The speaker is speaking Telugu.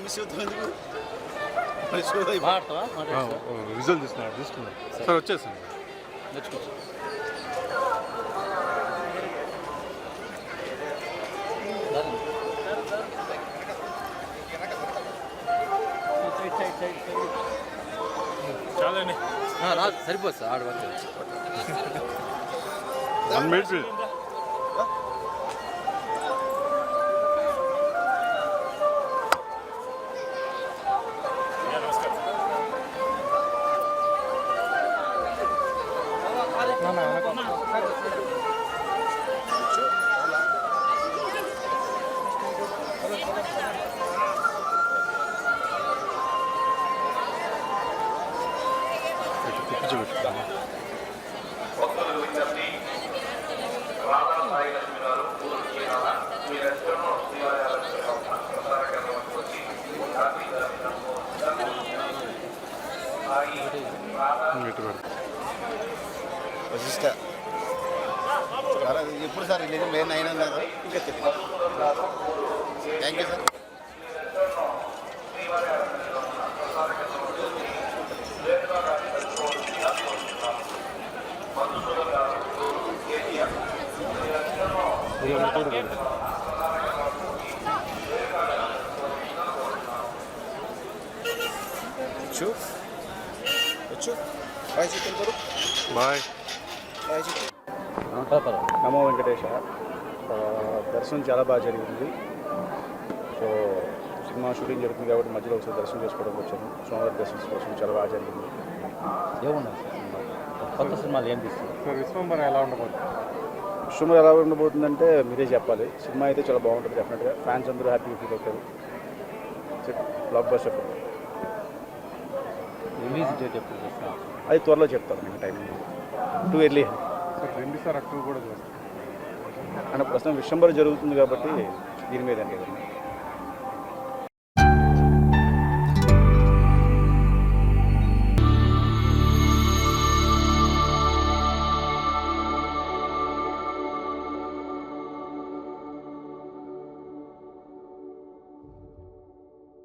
మిస్ అవుతుంది. రిజల్ట్ తీసుకున్నాడు సార్ వచ్చేసాను చాలండి సరిపోదు సార్ ఆడ వరకు 1 minute. ఎప్పుడు సార్ రిలీజ్ మే 9 అన్నారు ఇంకా తెలియదు. Thank you sir. బాయ్ చెప్పారు. బాయ్. నమో వెంకటేశ. దర్శనం చాలా బాగా జరిగింది. సో సినిమా షూటింగ్ జరుగుతుంది కాబట్టి మధ్యలో ఒకసారి దర్శనం చేసుకోవడానికి వచ్చాను. స్వామివారి దర్శనం కోసం చాలా బాగా జరిగింది. ఏమున్నాయి కొత్త సినిమాలు ఏం తీస్తుంది సార్ విశ్వంబర ఎలా ఉండబోతుంది? విశ్వంబర ఎలా ఉండబోతుందంటే మీరే చెప్పాలి. సినిమా అయితే చాలా బాగుంటుంది. డెఫినెట్గా ఫ్యాన్స్ అందరూ హ్యాపీగా ఫీల్ అవుతారు. Block buster. రిలీజ్ డేట్ ఎప్పుడు చేస్తాను అది త్వరలో చెప్తాను. నేను time too early sir 2 October కూడా చేస్తాను అంటే ప్రస్తుతం విశ్వంబర జరుగుతుంది కాబట్టి దీని మీద